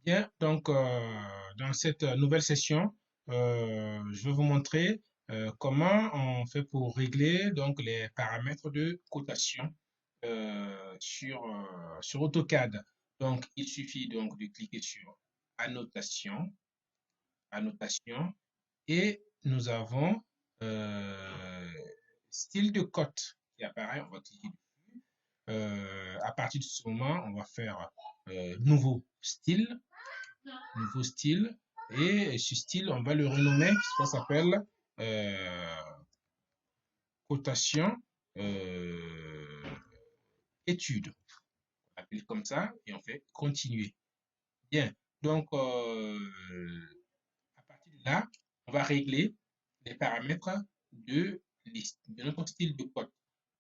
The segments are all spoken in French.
Bien, donc dans cette nouvelle session, je vais vous montrer comment on fait pour régler donc les paramètres de cotation sur AutoCAD. Donc, il suffit donc de cliquer sur Annotation, Annotation, et nous avons Style de cote qui apparaît. On va cliquer dessus. À partir de ce moment, on va faire Nouveau style. Nouveau style. Et ce style, on va le renommer, ça s'appelle euh, cotation étude. On appelle comme ça et on fait continuer. Bien. Donc, à partir de là, on va régler les paramètres de notre style de code.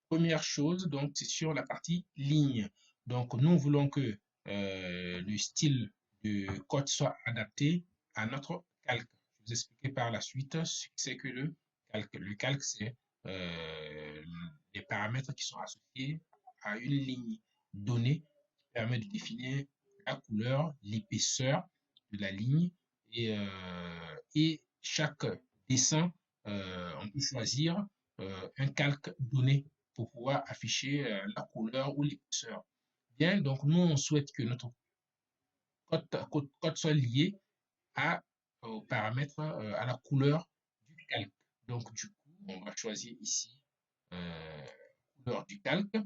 Première chose, donc, c'est sur la partie ligne. Donc, nous voulons que le style de code soit adapté à notre calque. Je vais vous expliquer par la suite ce que c'est que le calque. Le calque, c'est les paramètres qui sont associés à une ligne donnée qui permet de définir la couleur, l'épaisseur de la ligne et chaque dessin, on peut choisir un calque donné pour pouvoir afficher la couleur ou l'épaisseur. Bien, donc nous, on souhaite que notre code soit lié aux paramètres, à la couleur du calque. Donc, du coup, on va choisir ici euh, couleur du calque.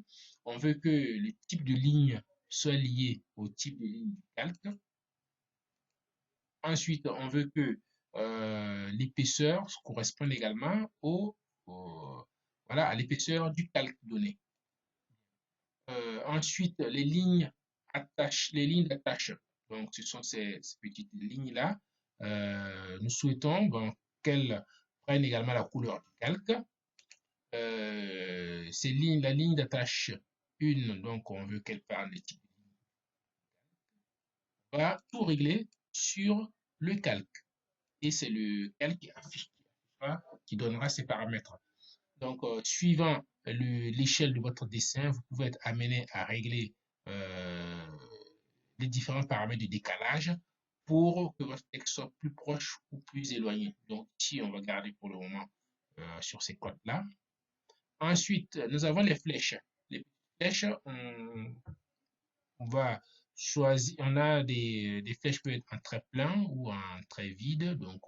On veut que le type de ligne soit lié au type de ligne du calque. Ensuite, on veut que l'épaisseur corresponde également voilà, à l'épaisseur du calque donné. Ensuite, les lignes d'attache. Donc, ce sont ces petites lignes-là. Nous souhaitons qu'elles prennent également la couleur du calque. La ligne d'attache 1, donc on veut qu'elle parle des types. On va tout régler sur le calque. Et c'est le calque qui donnera ces paramètres. Donc, suivant l'échelle de votre dessin, vous pouvez être amené à régler euh, les différents paramètres de décalage pour que votre texte soit plus proche ou plus éloigné. Donc, ici, on va garder pour le moment sur ces codes-là. Ensuite, nous avons les flèches. Les flèches, on va choisir, on a des flèches qui peuvent être en trait plein ou en trait vide. Donc,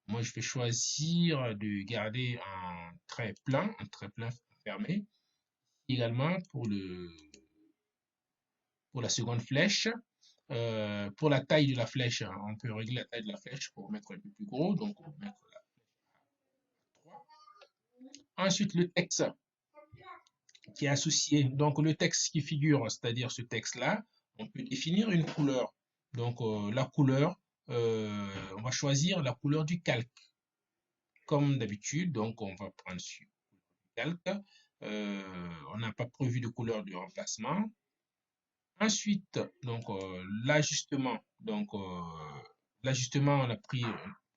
moi, je vais choisir de garder un trait plein fermé. Également, pour la seconde flèche, pour la taille de la flèche, hein, on peut régler la taille de la flèche pour mettre un peu plus gros. Donc, on va mettre la 3. Ensuite, le texte qui est associé. Donc, le texte qui figure, c'est-à-dire ce texte-là, on peut définir une couleur. Donc, la couleur, on va choisir la couleur du calque. Comme d'habitude, donc on va prendre sur le calque. On n'a pas prévu de couleur de remplacement. Ensuite, donc l'ajustement. Donc, l'ajustement,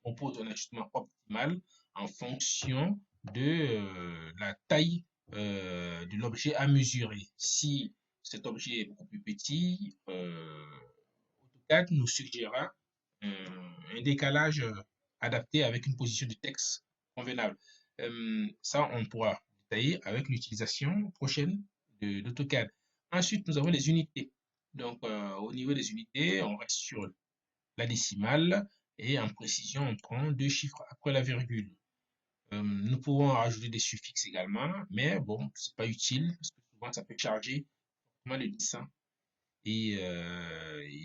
on propose un ajustement optimal en fonction de la taille de l'objet à mesurer. Si cet objet est beaucoup plus petit, AutoCAD nous suggérera un décalage adapté avec une position de texte convenable. Ça, on pourra détailler avec l'utilisation prochaine d'AutoCAD. Ensuite, nous avons les unités. Donc, au niveau des unités, on reste sur la décimale et en précision, on prend 2 chiffres après la virgule. Nous pouvons rajouter des suffixes également, mais bon, c'est pas utile parce que souvent ça peut charger le dessin et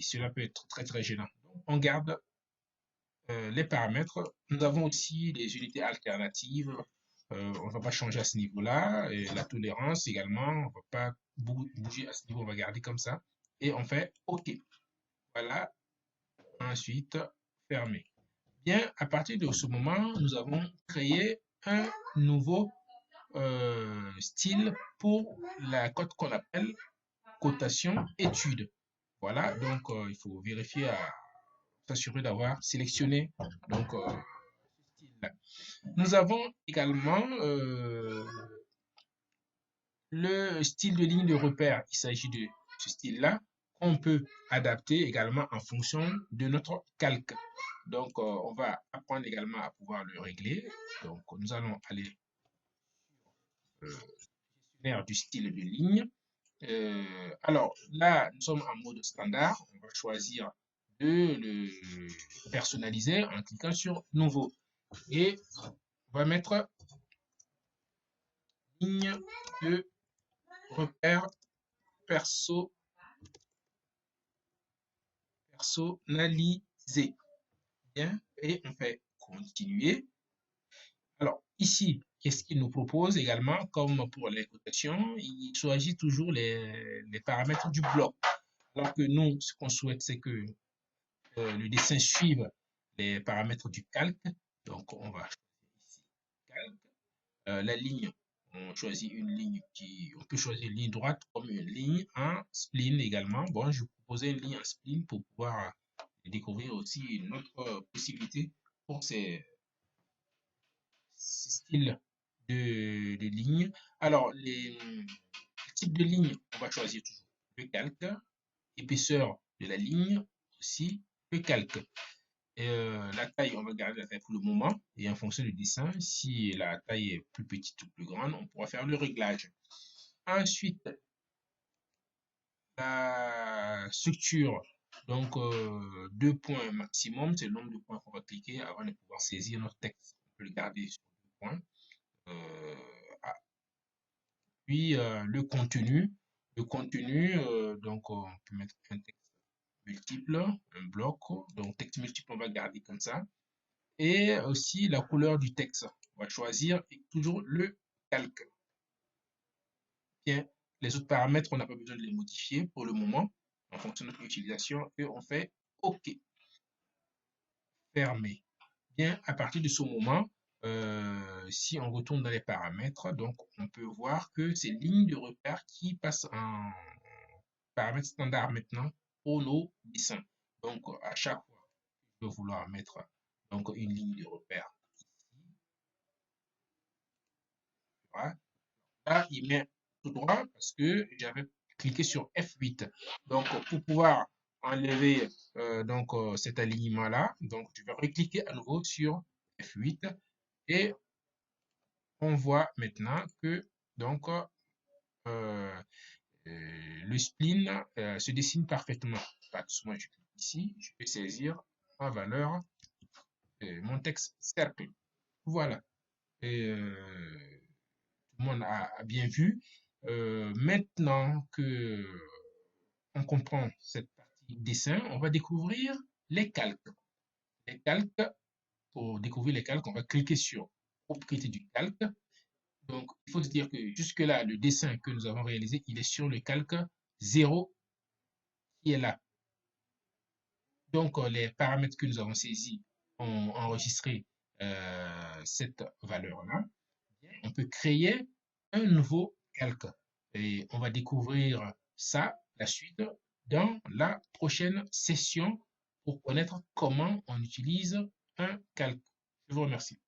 cela peut être très très gênant. Donc, on garde les paramètres. Nous avons aussi des unités alternatives. On ne va pas changer à ce niveau-là. Et la tolérance également, on ne va pas bouger à ce niveau, on va garder comme ça. Et on fait OK. Voilà. Ensuite, fermer. Bien, à partir de ce moment, nous avons créé un nouveau style pour la cote qu'on appelle cotation étude. Voilà, donc il faut vérifier à s'assurer d'avoir sélectionné donc ce style-là. Nous avons également le style de ligne de repère. Il s'agit de ce style-là on peut adapter également en fonction de notre calque. Donc, on va apprendre également à pouvoir le régler. Donc, nous allons aller gestionnaire du style de ligne. Alors, là, nous sommes en mode standard. On va choisir de le personnaliser en cliquant sur Nouveau. Et on va mettre ligne de repère personnalisé. Bien, et on fait continuer. Alors, ici, qu'est-ce qu'il nous propose également, comme pour les cotations, il choisit toujours les paramètres du bloc. Alors que nous, ce qu'on souhaite, c'est que le dessin suive les paramètres du calque. Donc, on va choisir ici calque. La ligne, on choisit une ligne on peut choisir une ligne droite comme une ligne en spline également. Bon, je vous proposais une ligne en spline pour pouvoir découvrir aussi une autre possibilité pour ces styles de lignes. Alors, les types de lignes, on va choisir toujours le calque. Épaisseur de la ligne, aussi le calque. La taille, on va garder la taille pour le moment. Et en fonction du dessin, si la taille est plus petite ou plus grande, on pourra faire le réglage. Ensuite, la structure. Donc, 2 points maximum, c'est le nombre de points qu'on va cliquer avant de pouvoir saisir notre texte. On peut le garder sur 2 points. Puis, le contenu. Le contenu, donc, on peut mettre un texte multiple, un bloc. Donc, texte multiple, on va garder comme ça. Et aussi la couleur du texte. On va choisir toujours le calque. Bien, les autres paramètres, on n'a pas besoin de les modifier pour le moment en fonction de notre utilisation et on fait OK. Fermer. Bien, à partir de ce moment, si on retourne dans les paramètres, donc on peut voir que c'est ligne de repère qui passe en paramètre standard maintenant pour nos dessins. Donc, à chaque fois, je vais vouloir mettre donc une ligne de repère ici. Voilà. Là, il met tout droit parce que j'avais cliqué sur F8. Donc, pour pouvoir enlever cet alignement-là, donc je vais recliquer à nouveau sur F8 et on voit maintenant que donc le spline se dessine parfaitement. Moi, je clique ici, je vais saisir ma valeur, mon texte cercle. Voilà. Et, tout le monde a bien vu. Maintenant que on comprend cette partie dessin, on va découvrir les calques. Les calques, pour découvrir les calques, on va cliquer sur propriété du calque. Donc, il faut se dire que jusque-là, le dessin que nous avons réalisé, il est sur le calque 0 qui est là. Donc, les paramètres que nous avons saisis ont enregistré cette valeur-là. On peut créer un nouveau calque. Et on va découvrir ça, la suite, dans la prochaine session pour connaître comment on utilise un calque. Je vous remercie.